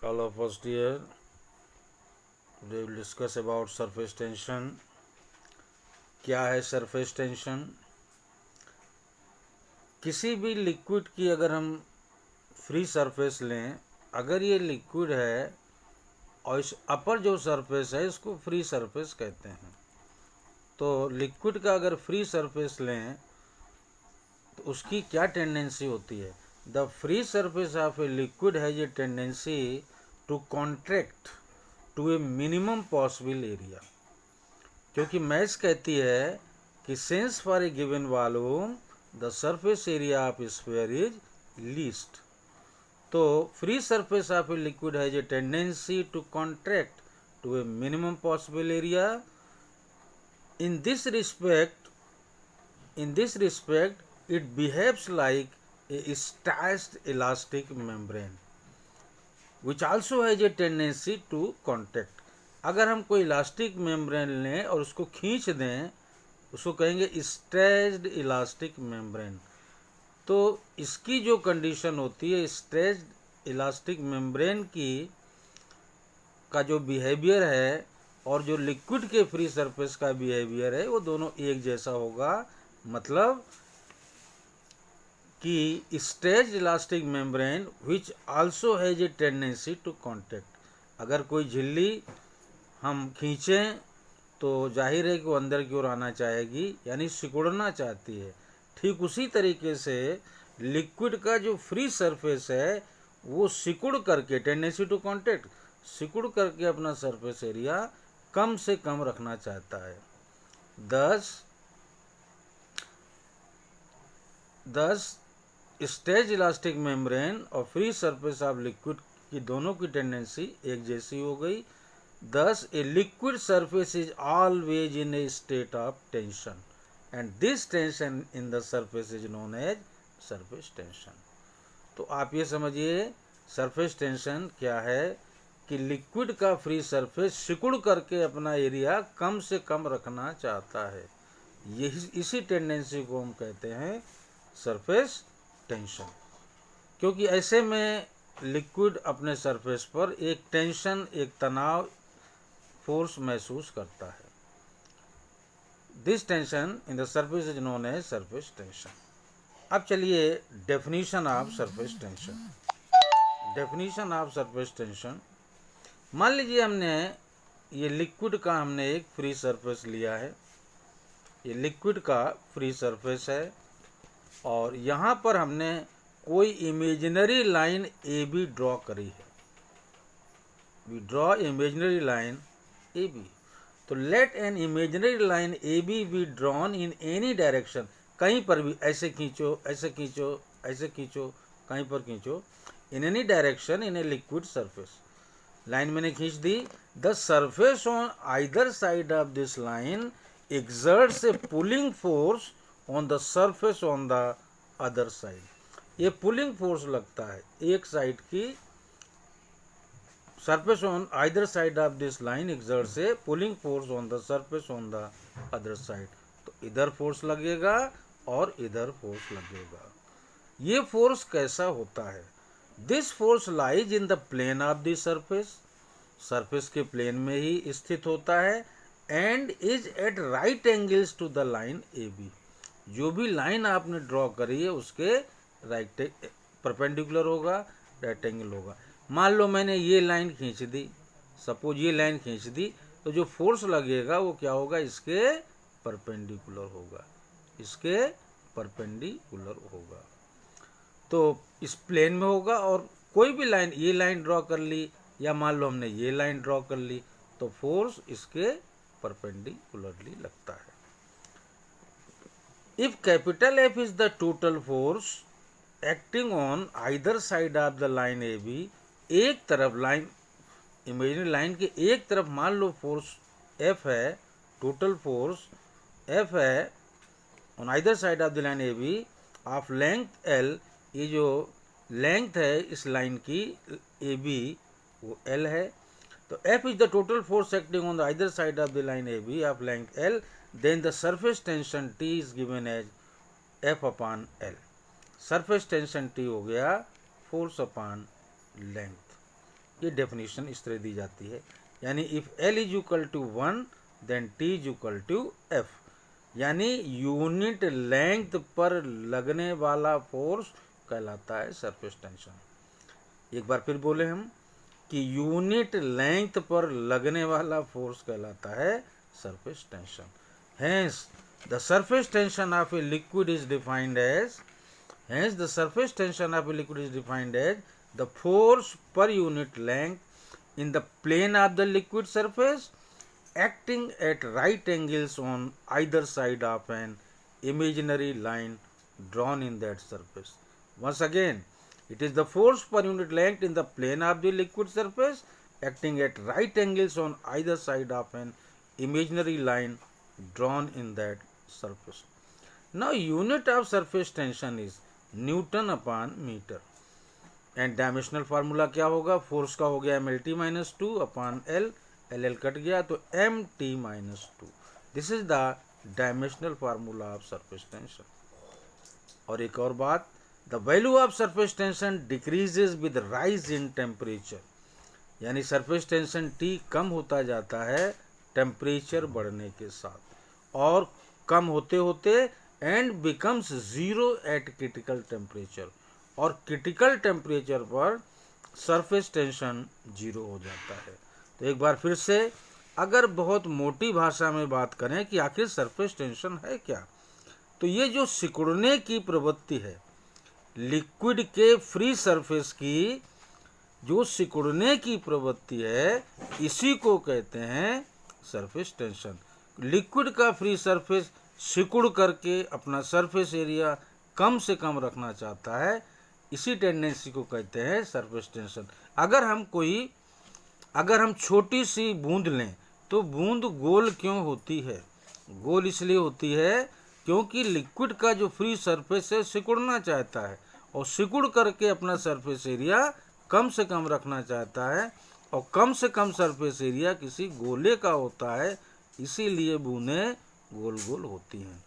all of us here. Today we'll discuss about surface tension. क्या है surface tension? किसी भी लिक्विड की अगर हम फ्री सरफेस लें, अगर ये लिक्विड है और इस अपर जो सरफेस है इसको फ्री सरफेस कहते हैं। तो लिक्विड का अगर फ्री सरफेस लें तो उसकी क्या टेंडेंसी होती है? The free surface of a liquid has a tendency to contract to a minimum possible area, क्योंकि मैथ्स कहती है कि since for a given volume the surface area of sphere is least. तो free surface of a liquid has a tendency to contract to a minimum possible area. In this respect it behaves like a stretched elastic membrane which also has a tendency to contact। अगर हम कोई elastic membrane लें और उसको खींच दें, उसको कहेंगे स्ट्रेच्ड इलास्टिक मेम्ब्रेन। तो इसकी जो कंडीशन होती है स्ट्रेच्ड इलास्टिक मेम्ब्रेन की का जो बिहेवियर है और जो लिक्विड के फ्री सरफेस का बिहेवियर है वो दोनों एक जैसा होगा। मतलब कि stretched elastic membrane which also has a tendency to contact. अगर कोई झिल्ली हम खींचें तो जाहिर है कि वो अंदर की ओर आना चाहेगी, यानी सिकुड़ना चाहती है। ठीक उसी तरीके से लिक्विड का जो फ्री सरफेस है वो सिकुड़ करके, टेंडेंसी टू कॉन्टैक्ट, सिकुड़ करके अपना सरफेस एरिया कम से कम रखना चाहता है। दस स्ट्रेच इलास्टिक मेम्ब्रेन और फ्री सरफेस ऑफ लिक्विड की दोनों की टेंडेंसी एक जैसी हो गई। Thus a liquid surface is always in a state of tension and this tension in the surface is known as surface tension. तो आप ये समझिए सरफेस टेंशन क्या है कि लिक्विड का फ्री सरफेस सिकुड़ करके अपना एरिया कम से कम रखना चाहता है। यही इसी टेंडेंसी को हम कहते हैं सरफेस टेंशन, क्योंकि ऐसे में लिक्विड अपने सरफेस पर एक टेंशन, एक तनाव, फोर्स महसूस करता है। This tension in the surface is known as surface tension. अब चलिए definition of surface tension. Definition of surface tension, मान लीजिए हमने ये लिक्विड का हमने एक फ्री सरफेस लिया है, ये लिक्विड का फ्री सरफेस है और यहाँ पर हमने कोई imaginary line A B draw करी है। We draw imaginary line A B. तो let an imaginary line A B drawn in any direction. कहीं पर भी ऐसे खींचो, ऐसे खींचो, ऐसे खींचो, कहीं पर खींचो, in any direction in a liquid surface. Line मैंने खींच दी। The surface on either side of this line exerts a pulling force on the surface on the other side। ये पुलिंग फोर्स लगता है एक साइड की, surface on either side of this line exerts a pulling force on the surface on the other side। तो इधर force लगेगा और इधर फोर्स लगेगा। ये फोर्स कैसा होता है? This force lies in the plane of the surface. Surface के प्लेन में ही स्थित होता है and is at right angles to the line A B. जो भी लाइन आपने ड्रॉ करी है उसके राइट परपेंडिकुलर होगा, राइट एंगल होगा। मान लो मैंने ये लाइन खींच दी, सपोज ये लाइन खींच दी, तो जो फोर्स लगेगा वो क्या होगा? इसके परपेंडिकुलर होगा, इसके परपेंडिकुलर होगा। तो इस प्लेन में होगा और कोई भी लाइन, ये लाइन ड्रॉ कर ली या मान लो हमने ये लाइन ड्रॉ कर ली, तो फोर्स इसके परपेंडिकुलरली लगता है। If capital F is the total force acting on either side of the line A B, एक तरफ लाइन, इमेजिनरी लाइन के एक तरफ मान लो फोर्स एफ है, टोटल फोर्स एफ है on either side of the line A B of length L. ये जो लेंथ है इस लाइन की ए बी वो एल है। तो F is the total force acting on the either side of the line AB of length L, then the surface tension T is given as F upon L। surface tension T हो गया force upon length। ये definition इस तरह दी जाती है, यानी if L is equal to 1 then T is equal to F, यानी यूनिट लेंथ पर लगने वाला फोर्स कहलाता है सरफेस टेंशन। एक बार फिर बोले हम कि यूनिट लेंथ पर लगने वाला फोर्स कहलाता है surface tension. Hence the surface tension of a liquid is defined as the force per unit length in the plane of the liquid surface acting at right angles on either side of an imaginary line drawn in that surface. Once again, it is the force per unit length in the plane of the liquid surface acting at right angles on either side of an imaginary line drawn in that surface. Now, unit of surface tension is Newton upon meter. And dimensional formula क्या होगा, force का हो गया MLT minus 2 upon L, LL cut गया तो MT minus 2। This is the dimensional formula of surface tension. और एक और बात, the value of surface tension decreases with rise in temperature, यानी सरफेस टेंशन T कम होता जाता है टेम्परेचर बढ़ने के साथ, और कम होते होते and becomes zero eight critical temperature, और क्रिटिकल टेम्परेचर पर सरफेस टेंशन जीरो हो जाता है। तो एक बार फिर से अगर बहुत मोटी भाषा में बात करें कि आखिर सरफेस टेंशन है क्या, तो ये जो सिकुड़ने की प्रवृत्ति है लिक्विड के फ्री सरफेस की, जो सिकुड़ने की प्रवृत्ति है, इसी को कहते हैं सरफेस टेंशन। लिक्विड का फ्री सरफेस सिकुड़ करके अपना सरफेस एरिया कम से कम रखना चाहता है, इसी टेंडेंसी को कहते हैं सरफेस टेंशन। अगर हम छोटी सी बूंद लें तो बूंद गोल क्यों होती है, गोल इसलिए होती है क्योंकि लिक्विड का जो फ्री सरफेस है सिकुड़ना चाहता है, और सिकुड़ करके अपना सरफेस एरिया कम से कम रखना चाहता है, और कम से कम सरफेस एरिया किसी गोले का होता है, इसीलिए बूंदें गोल गोल होती हैं।